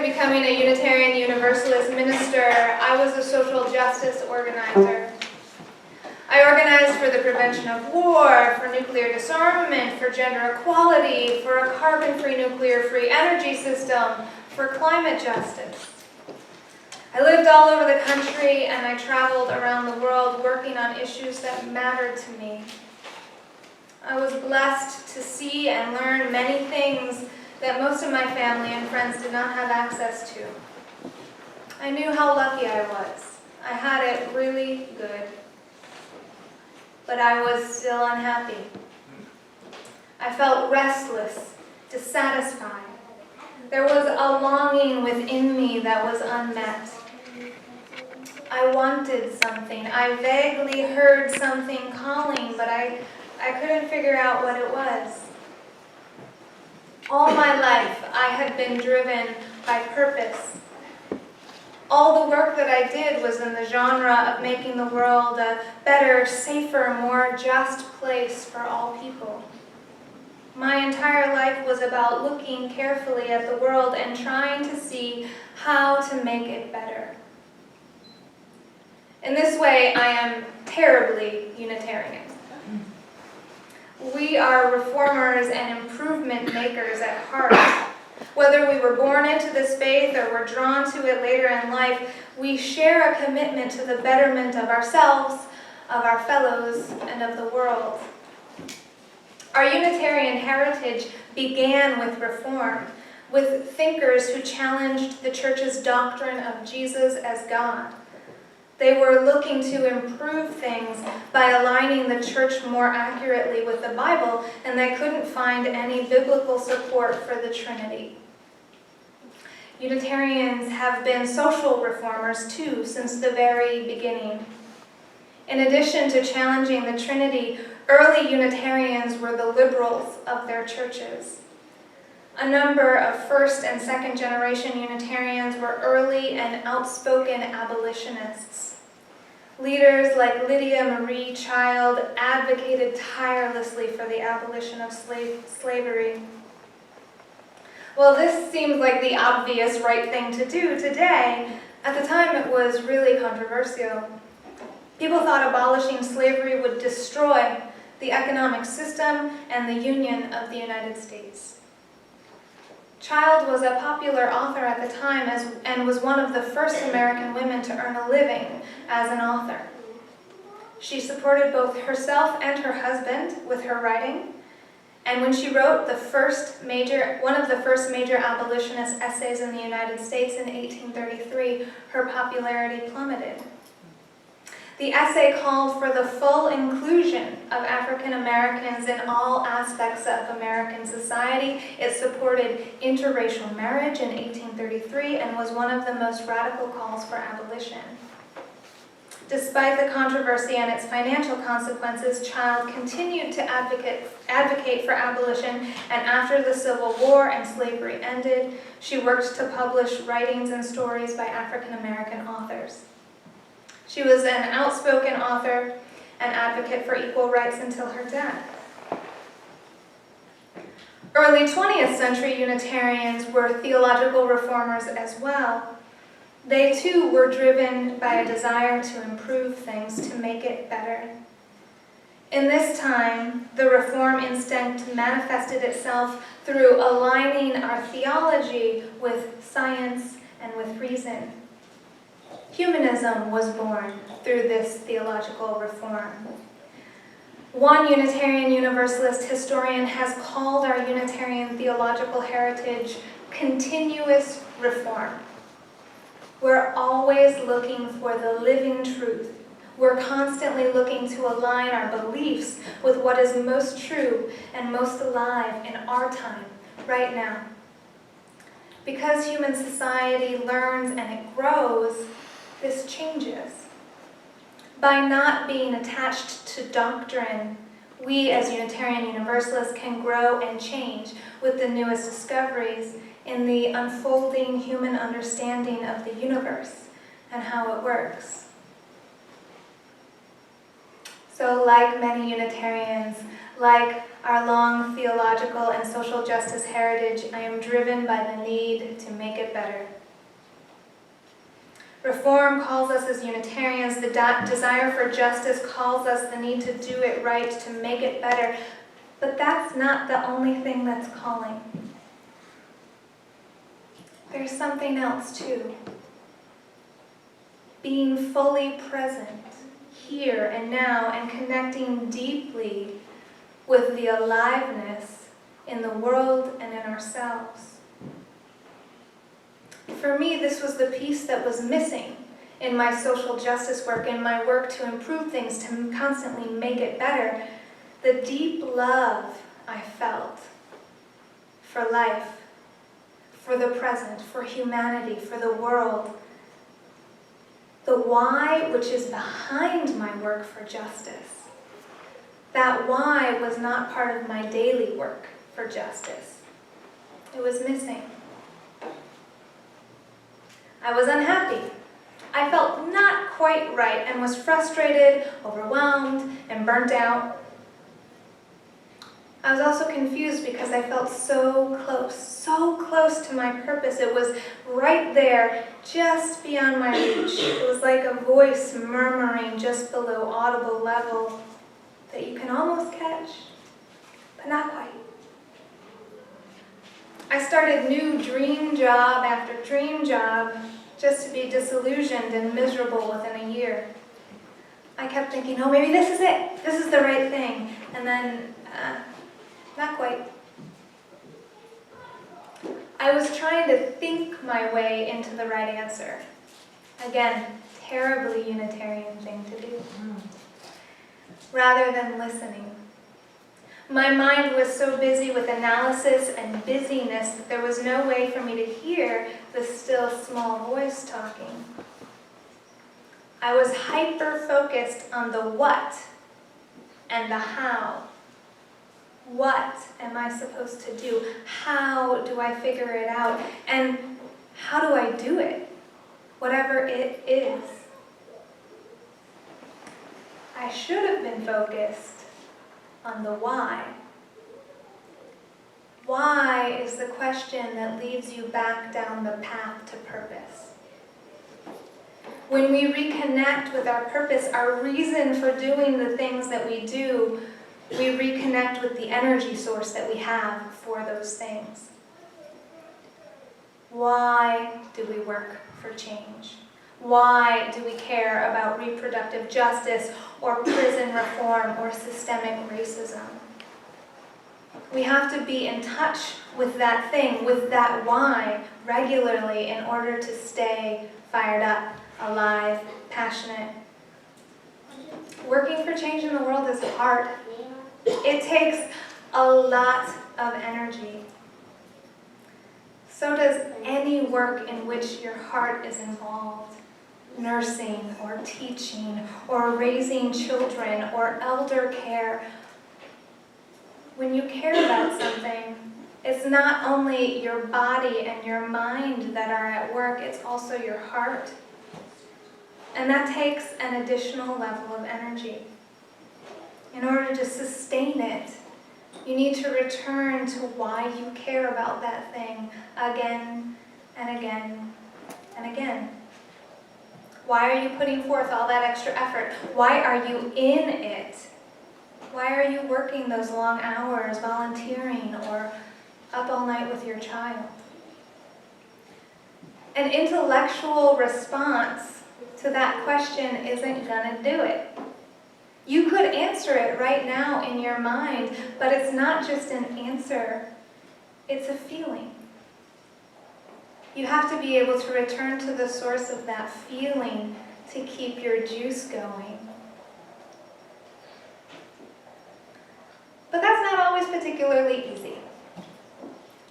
to becoming a Unitarian Universalist minister, I was a social justice organizer. I organized for the prevention of war, for nuclear disarmament, for gender equality, for a carbon-free, nuclear-free energy system, for climate justice. I lived all over the country and I traveled around the world working on issues that mattered to me. I was blessed to see and learn many things that most of my family and friends did not have access to. I knew how lucky I was. I had it really good. But I was still unhappy. I felt restless, dissatisfied. There was a longing within me that was unmet. I wanted something. I vaguely heard something calling, but I couldn't figure out what it was. All my life, I had been driven by purpose. All the work that I did was in the genre of making the world a better, safer, more just place for all people. My entire life was about looking carefully at the world and trying to see how to make it better. In this way, I am terribly Unitarian. We are reformers and improvement makers at heart. Whether we were born into this faith or were drawn to it later in life, we share a commitment to the betterment of ourselves, of our fellows, and of the world. Our Unitarian heritage began with reform, with thinkers who challenged the Church's doctrine of Jesus as God. They were looking to improve things by aligning the Church more accurately with the Bible, and they couldn't find any biblical support for the Trinity. Unitarians have been social reformers too since the very beginning. In addition to challenging the Trinity, early Unitarians were the liberals of their churches. A number of first and second generation Unitarians were early and outspoken abolitionists. Leaders like Lydia Marie Child advocated tirelessly for the abolition of slavery. Well, this seems like the obvious right thing to do today. At the time, it was really controversial. People thought abolishing slavery would destroy the economic system and the Union of the United States. Child was a popular author at the time and was one of the first American women to earn a living as an author. She supported both herself and her husband with her writing, and when she wrote one of the first major abolitionist essays in the United States in 1833, her popularity plummeted. The essay called for the full inclusion of African Americans in all aspects of American society. It supported interracial marriage in 1833 and was one of the most radical calls for abolition. Despite the controversy and its financial consequences, Child continued to advocate for abolition, and after the Civil War and slavery ended, she worked to publish writings and stories by African American authors. She was an outspoken author and advocate for equal rights until her death. Early 20th century Unitarians were theological reformers as well. They too were driven by a desire to improve things, to make it better. In this time, the reform instinct manifested itself through aligning our theology with science and with reason. Humanism was born through this theological reform. One Unitarian Universalist historian has called our Unitarian theological heritage continuous reform. We're always looking for the living truth. We're constantly looking to align our beliefs with what is most true and most alive in our time, right now. Because human society learns and it grows, this changes. By not being attached to doctrine, we as Unitarian Universalists can grow and change with the newest discoveries in the unfolding human understanding of the universe and how it works. So like many Unitarians, Like our long theological and social justice heritage, I am driven by the need to make it better. Reform calls us as Unitarians, the desire for justice calls us the need to do it right, to make it better. But that's not the only thing that's calling. There's something else too. Being fully present, here and now, and connecting deeply with the aliveness in the world and in ourselves. For me, this was the piece that was missing in my social justice work, in my work to improve things, to constantly make it better. The deep love I felt for life, for the present, for humanity, for the world. The why, which is behind my work for justice. That why was not part of my daily work for justice. It was missing. I was unhappy. I felt not quite right and was frustrated, overwhelmed, and burnt out. I was also confused because I felt so close to my purpose. It was right there, just beyond my reach. It was like a voice murmuring just below audible level that you can almost catch, but not quite. I started new dream job after dream job just to be disillusioned and miserable within a year. I kept thinking, oh, maybe this is it. This is the right thing. And then, not quite. I was trying to think my way into the right answer. Again, terribly Unitarian thing to do. Rather than listening. My mind was so busy with analysis and busyness that there was no way for me to hear the still small voice talking. I was hyper-focused on the what and the how. What am I supposed to do? How do I figure it out? And how do I do it? Whatever it is. I should have been focused on the why. Why is the question that leads you back down the path to purpose. When we reconnect with our purpose, our reason for doing the things that we do, we reconnect with the energy source that we have for those things. Why do we work for change? Why do we care about reproductive justice or prison reform or systemic racism? We have to be in touch with that thing, with that why, regularly in order to stay fired up, alive, passionate. Working for change in the world is hard. It takes a lot of energy. So does any work in which your heart is involved. Nursing or teaching or raising children or elder care. When you care about something, it's not only your body and your mind that are at work, it's also your heart. And that takes an additional level of energy. In order to sustain it, you need to return to why you care about that thing again and again and again. Why are you putting forth all that extra effort? Why are you in it? Why are you working those long hours, volunteering, or up all night with your child? An intellectual response to that question isn't going to do it. You could answer it right now in your mind, but it's not just an answer, it's a feeling. You have to be able to return to the source of that feeling to keep your juice going. But that's not always particularly easy.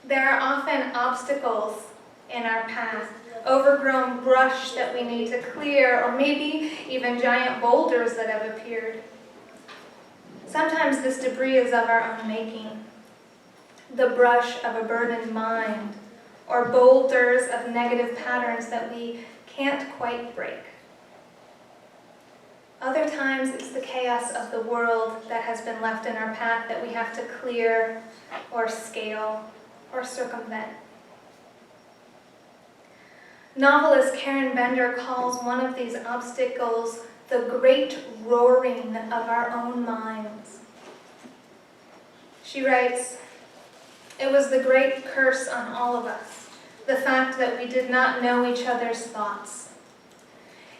There are often obstacles in our path, overgrown brush that we need to clear, or maybe even giant boulders that have appeared. Sometimes this debris is of our own making, the brush of a burdened mind, or boulders of negative patterns that we can't quite break. Other times it's the chaos of the world that has been left in our path that we have to clear or scale or circumvent. Novelist Karen Bender calls one of these obstacles the great roaring of our own minds. She writes, "It was the great curse on all of us, the fact that we did not know each other's thoughts.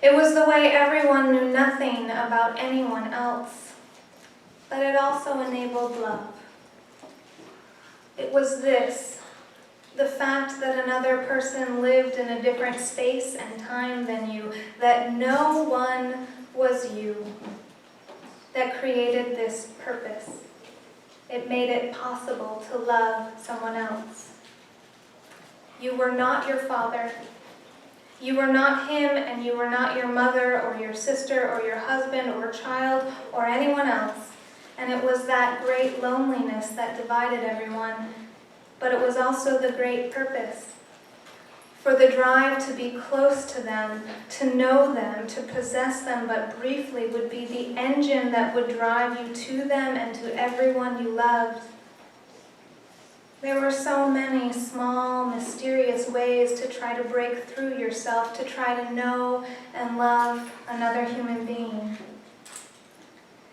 It was the way everyone knew nothing about anyone else, but it also enabled love. It was this, the fact that another person lived in a different space and time than you, that no one was you, that created this purpose. It made it possible to love someone else. You were not your father. You were not him, and you were not your mother or your sister or your husband or child or anyone else. And it was that great loneliness that divided everyone, but it was also the great purpose. For the drive to be close to them, to know them, to possess them but briefly would be the engine that would drive you to them and to everyone you loved. There were so many small, mysterious ways to try to break through yourself, to try to know and love another human being.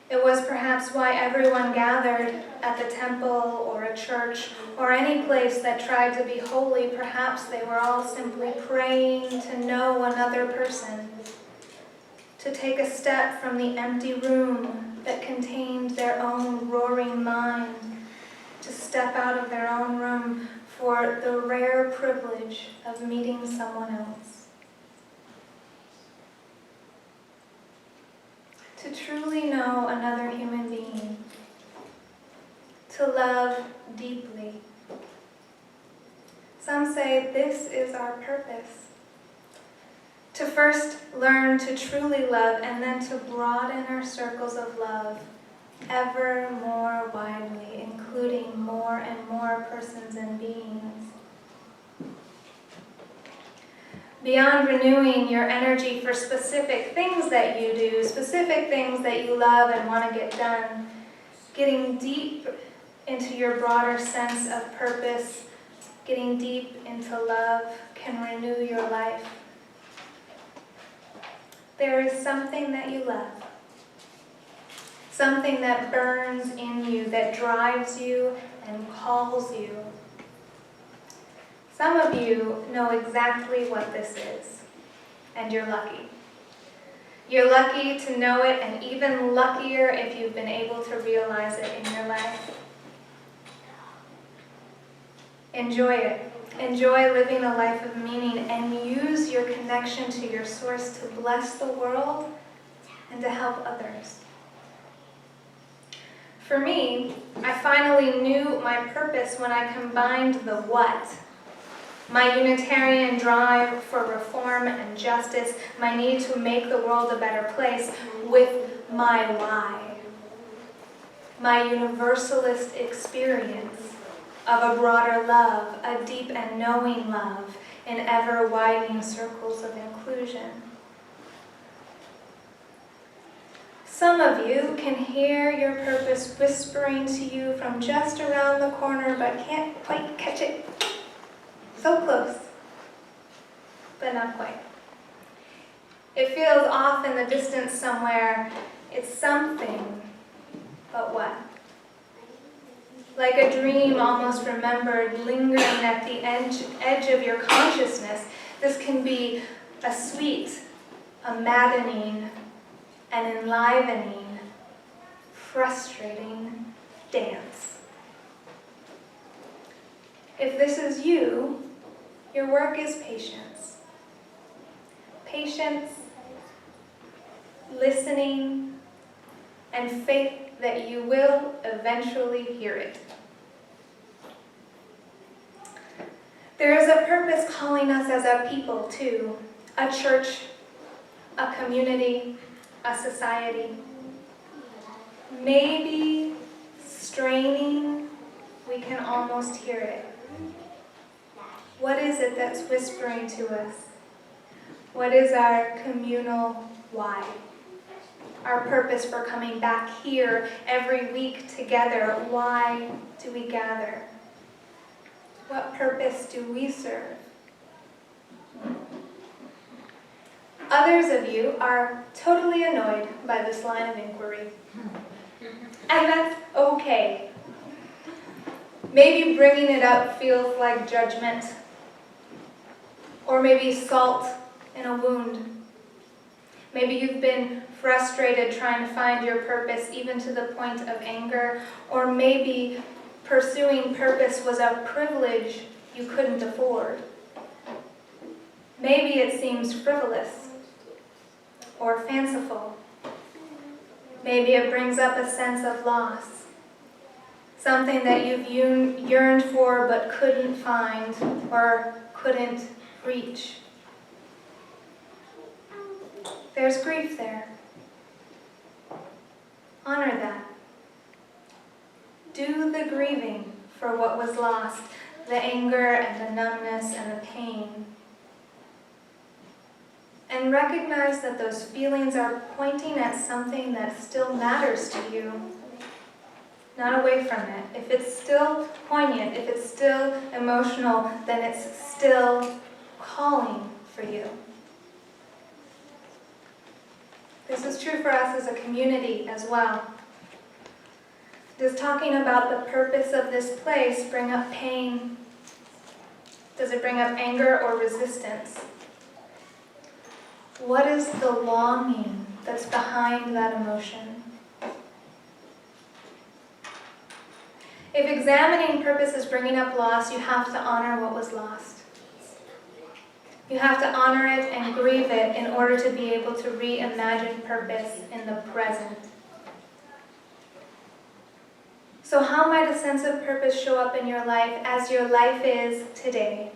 It was perhaps why everyone gathered at the temple or a church or any place that tried to be holy. Perhaps they were all simply praying to know another person, to take a step from the empty room that contained their own roaring mind, to step out of their own room for the rare privilege of meeting someone else. To truly know another human being, to love deeply. Some say this is our purpose. To first learn to truly love and then to broaden our circles of love ever more widely, including more and more persons and beings. Beyond renewing your energy for specific things that you do, specific things that you love and want to get done, getting deep into your broader sense of purpose, getting deep into love can renew your life. There is something that you love. Something that burns in you, that drives you and calls you. Some of you know exactly what this is, and you're lucky. You're lucky to know it, and even luckier if you've been able to realize it in your life. Enjoy it. Enjoy living a life of meaning, and use your connection to your source to bless the world and to help others. For me, I finally knew my purpose when I combined the what. My Unitarian drive for reform and justice, my need to make the world a better place, with my why. My universalist experience of a broader love, a deep and knowing love, in ever-widening circles of inclusion. Some of you can hear your purpose whispering to you from just around the corner, but can't quite catch it. So close, but not quite. It feels off in the distance somewhere. It's something, but what? Like a dream almost remembered, lingering at the edge of your consciousness, this can be a sweet, a maddening, an enlivening, frustrating dance. If this is you, your work is patience. Patience, listening, and faith that you will eventually hear it. There is a purpose calling us as a people too, a church, a community, a society. Maybe straining, we can almost hear it. What is it that's whispering to us? What is our communal why? our purpose for coming back here every week together. Why do we gather? What purpose do we serve? Others of you are totally annoyed by this line of inquiry. And that's okay. Maybe bringing it up feels like judgment, or maybe salt in a wound. Maybe you've been frustrated trying to find your purpose, even to the point of anger, or maybe pursuing purpose was a privilege you couldn't afford. Maybe it seems frivolous or fanciful. Maybe it brings up a sense of loss, something that you've yearned for but couldn't find or couldn't reach. There's grief there. Honor that. Do the grieving for what was lost, the anger and the numbness and the pain. And recognize that those feelings are pointing at something that still matters to you, not away from it. If it's still poignant, if it's still emotional, then it's still calling for you. This is true for us as a community as well. Does talking about the purpose of this place bring up pain? Does it bring up anger or resistance? What is the longing that's behind that emotion? If examining purpose is bringing up loss, you have to honor what was lost. You have to honor it and grieve it in order to be able to reimagine purpose in the present. So how might a sense of purpose show up in your life as your life is today?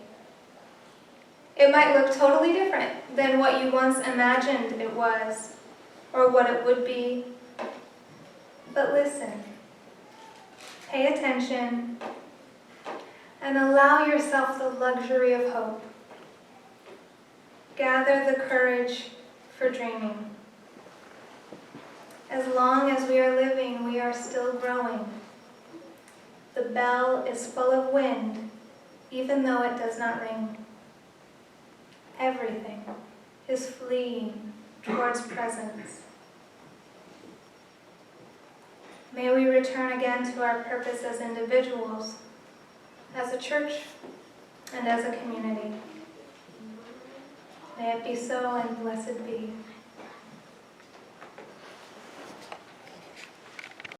It might look totally different than what you once imagined it was, or what it would be. But listen, pay attention, and allow yourself the luxury of hope. Gather the courage for dreaming. As long as we are living, we are still growing. The bell is full of wind, even though it does not ring. Everything is fleeing towards presence. May we return again to our purpose as individuals, as a church, and as a community. May it be so, and blessed be.